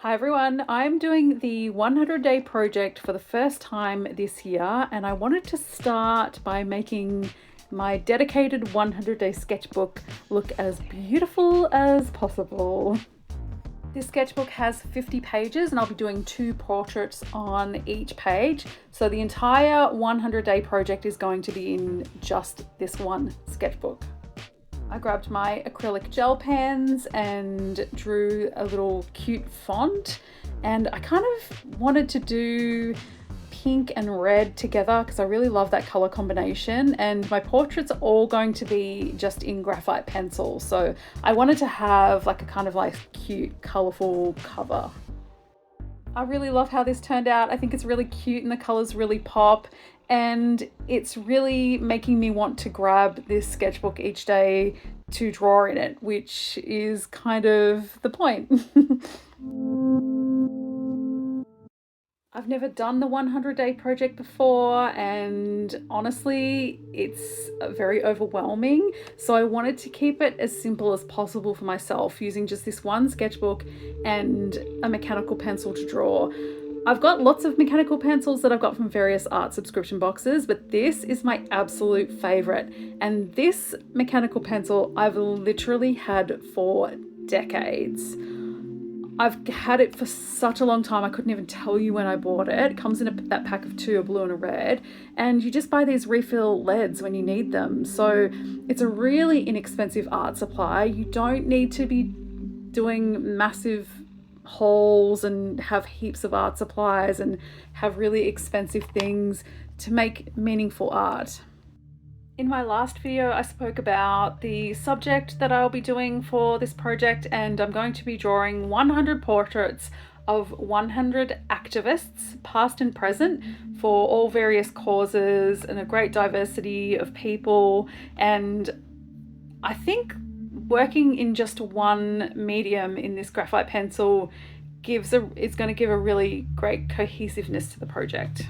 Hi everyone, I'm doing the 100-day project for the first time this year, and I wanted to start by making my dedicated 100-day sketchbook look as beautiful as possible. This sketchbook has 50 pages and I'll be doing 2 portraits on each page. So the entire 100-day project is going to be in just this one sketchbook. I grabbed my acrylic gel pens and drew a little cute font, and I kind of wanted to do pink and red together because I really love that color combination, and my portraits are all going to be just in graphite pencil, so I wanted to have like a kind of like cute colorful cover. I really love how this turned out. I think it's really cute and the colors really pop, and it's really making me want to grab this sketchbook each day to draw in it, which is kind of the point. I've never done the 100-day project before, and honestly, it's very overwhelming. So I wanted to keep it as simple as possible for myself, using just this one sketchbook and a mechanical pencil to draw. I've got lots of mechanical pencils that I've got from various art subscription boxes, but this is my absolute favorite. And this mechanical pencil I've literally had for decades. I've had it for such a long time, I couldn't even tell you when I bought it. It comes in that pack of 2, a blue and a red, and you just buy these refill leads when you need them. So it's a really inexpensive art supply. You don't need to be doing massive hauls and have heaps of art supplies and have really expensive things to make meaningful art. In my last video, I spoke about the subject that I'll be doing for this project, and I'm going to be drawing 100 portraits of 100 activists, past and present, for all various causes and a great diversity of people. And I think working in just one medium in this graphite pencil is going to give a really great cohesiveness to the project.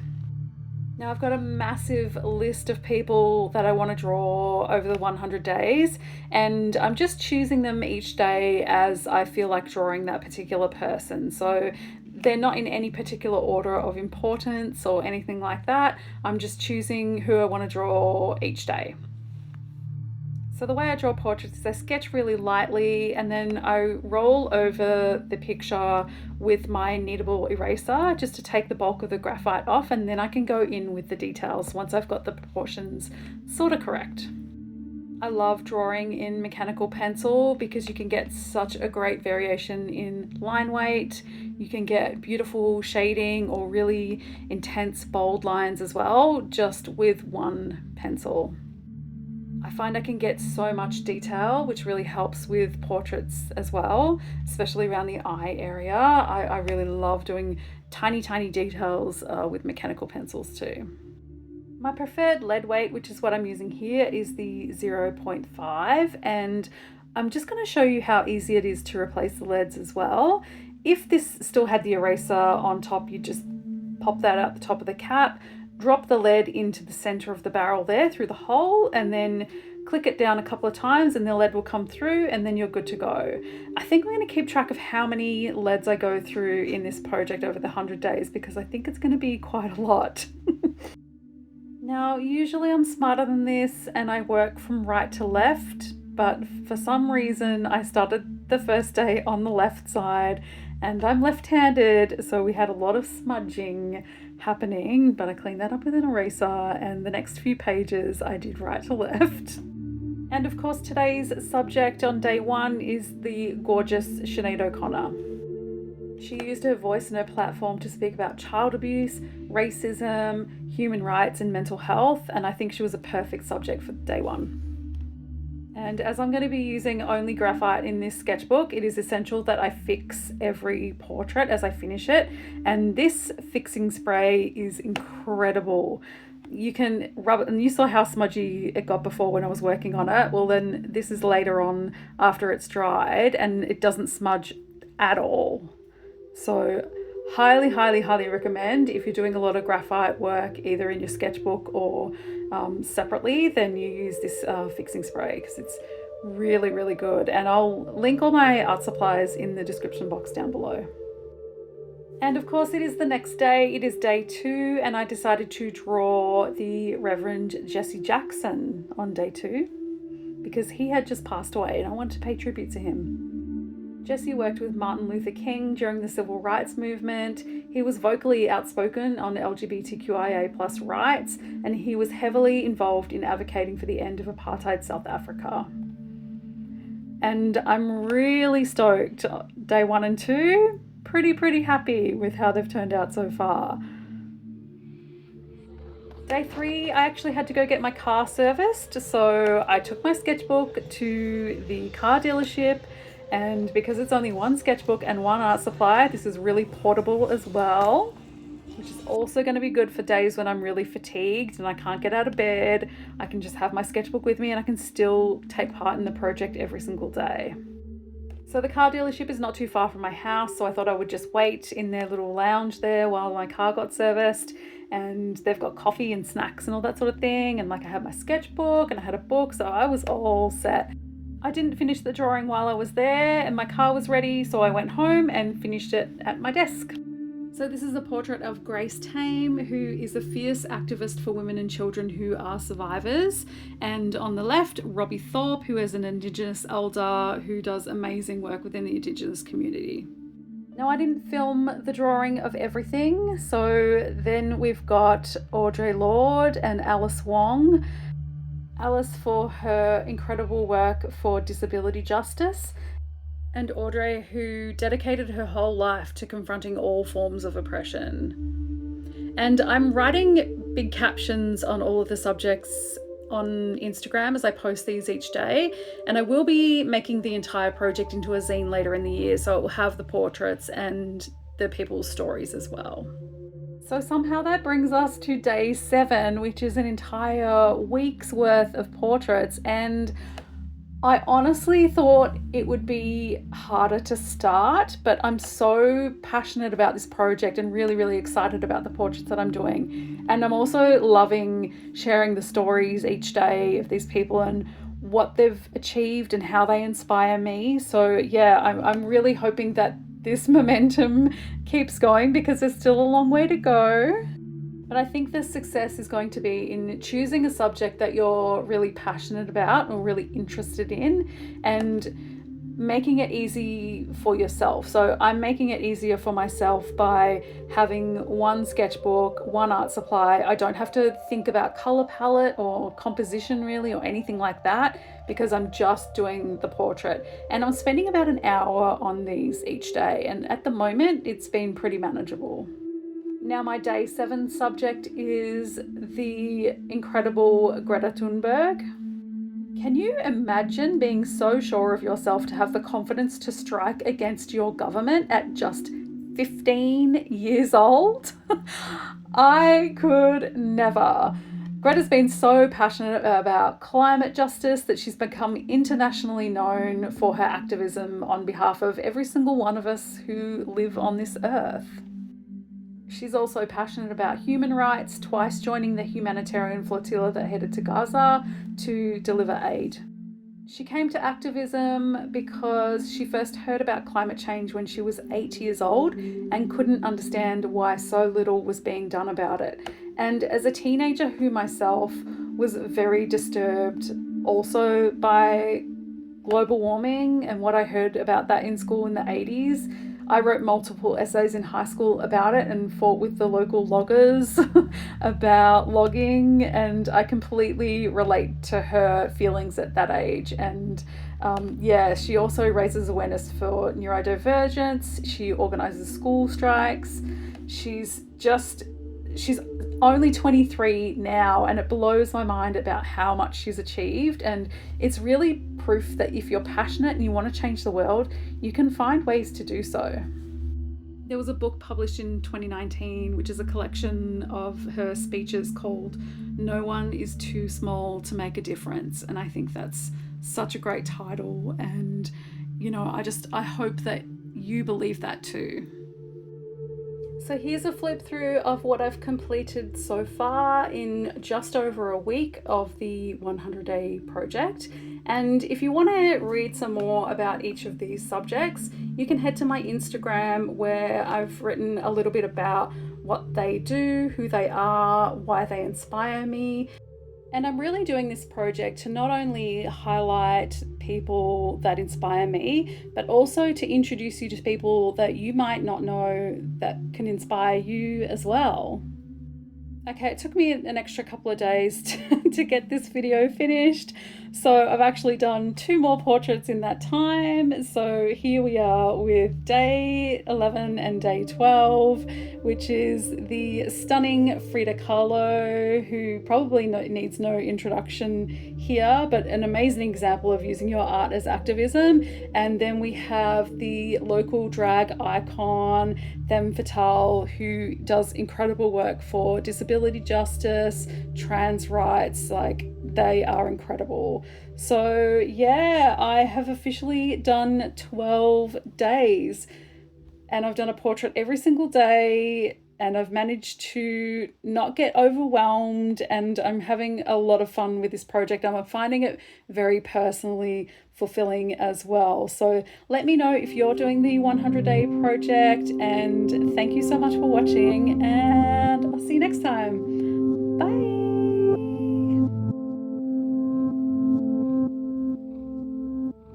Now I've got a massive list of people that I want to draw over the 100 days, and I'm just choosing them each day as I feel like drawing that particular person. So they're not in any particular order of importance or anything like that. I'm just choosing who I want to draw each day. So the way I draw portraits is I sketch really lightly, and then I roll over the picture with my kneadable eraser just to take the bulk of the graphite off, and then I can go in with the details once I've got the proportions sort of correct. I love drawing in mechanical pencil because you can get such a great variation in line weight. You can get beautiful shading or really intense bold lines as well, just with one pencil. I find I can get so much detail, which really helps with portraits as well, especially around the eye area. I really love doing tiny details with mechanical pencils too. My preferred lead weight, which is what I'm using here, is the 0.5, and I'm just going to show you how easy it is to replace the leads as well. If this still had the eraser on top, you just pop that out the top of the cap, drop the lead into the center of the barrel there through the hole, and then click it down a couple of times and the lead will come through, and then you're good to go. I think I'm going to keep track of how many leads I go through in this project over the 100 days because I think it's going to be quite a lot. Now, usually I'm smarter than this and I work from right to left, but for some reason I started the first day on the left side, and I'm left-handed, so we had a lot of smudging happening, but I cleaned that up with an eraser, and the next few pages I did right to left. And of course, today's subject on day 1 is the gorgeous Sinead O'Connor. She used her voice and her platform to speak about child abuse, racism, human rights and mental health, and I think she was a perfect subject for day 1. And as I'm going to be using only graphite in this sketchbook, it is essential that I fix every portrait as I finish it. And this fixing spray is incredible. You can rub it, and you saw how smudgy it got before when I was working on it. Well, then this is later on after it's dried, and it doesn't smudge at all. So highly recommend if you're doing a lot of graphite work, either in your sketchbook or separately, then you use this fixing spray because it's really good. And I'll link all my art supplies in the description box down below. And of course it is the next day, it is day 2, and I decided to draw the Reverend Jesse Jackson on day 2 because he had just passed away and I wanted to pay tribute to him. Jesse worked with Martin Luther King during the civil rights movement. He was vocally outspoken on LGBTQIA+ rights, and he was heavily involved in advocating for the end of apartheid South Africa. And I'm really stoked. Day 1 and 2, pretty happy with how they've turned out so far. Day 3, I actually had to go get my car serviced, so I took my sketchbook to the car dealership, and because it's only one sketchbook and one art supply, this is really portable as well, which is also going to be good for days when I'm really fatigued and I can't get out of bed. I can just have my sketchbook with me and I can still take part in the project every single day. So the car dealership is not too far from my house, so I thought I would just wait in their little lounge there while my car got serviced, and they've got coffee and snacks and all that sort of thing, and like I had my sketchbook and I had a book, so I was all set. I didn't finish the drawing while I was there and my car was ready, so I went home and finished it at my desk. So this is a portrait of Grace Tame, who is a fierce activist for women and children who are survivors. And on the left, Robbie Thorpe, who is an Indigenous elder who does amazing work within the Indigenous community. Now, I didn't film the drawing of everything, so then we've got Audre Lorde and Alice Wong. Alice for her incredible work for disability justice, and Audre, who dedicated her whole life to confronting all forms of oppression. And I'm writing big captions on all of the subjects on Instagram as I post these each day, and I will be making the entire project into a zine later in the year, so it will have the portraits and the people's stories as well. So somehow that brings us to day 7, which is an entire week's worth of portraits, and I honestly thought it would be harder to start, but I'm so passionate about this project and really excited about the portraits that I'm doing. And I'm also loving sharing the stories each day of these people and what they've achieved and how they inspire me. So yeah, I'm really hoping that this momentum keeps going because there's still a long way to go. But I think the success is going to be in choosing a subject that you're really passionate about or really interested in and making it easy for yourself. So I'm making it easier for myself by having one sketchbook, one art supply. I don't have to think about color palette or composition really or anything like that because I'm just doing the portrait. And I'm spending about an hour on these each day. And at the moment, it's been pretty manageable. Now my day 7 subject is the incredible Greta Thunberg. Can you imagine being so sure of yourself to have the confidence to strike against your government at just 15 years old? I could never. Greta's been so passionate about climate justice that she's become internationally known for her activism on behalf of every single one of us who live on this earth. She's also passionate about human rights, twice joining the humanitarian flotilla that headed to Gaza to deliver aid. She came to activism because she first heard about climate change when she was 8 years old and couldn't understand why so little was being done about it. And as a teenager who myself was very disturbed also by global warming and what I heard about that in school in the 80s, I wrote multiple essays in high school about it and fought with the local loggers about logging, and I completely relate to her feelings at that age. And she also raises awareness for neurodivergence. She organises school strikes. She's only 23 now, and it blows my mind about how much she's achieved. And it's really proof that if you're passionate and you want to change the world, you can find ways to do so. There was a book published in 2019, which is a collection of her speeches called No One is Too Small to Make a Difference. And I think that's such a great title. And, I hope that you believe that too. So here's a flip through of what I've completed so far in just over a week of the 100-day project. And if you want to read some more about each of these subjects, you can head to my Instagram, where I've written a little bit about what they do, who they are, why they inspire me. And I'm really doing this project to not only highlight people that inspire me, but also to introduce you to people that you might not know that can inspire you as well. Okay, it took me an extra couple of days to get this video finished. So I've actually done 2 more portraits in that time. So here we are with day 11 and day 12, which is the stunning Frida Kahlo, who probably needs no introduction here, but an amazing example of using your art as activism. And then we have the local drag icon, Femme Fatale, who does incredible work for disability justice, trans rights. Like, they are incredible. So yeah, I have officially done 12 days, and I've done a portrait every single day, and I've managed to not get overwhelmed, and I'm having a lot of fun with this project. I'm finding it very personally fulfilling as well. So let me know if you're doing the 100-day project, and thank you so much for watching, and I'll see you next time. Bye.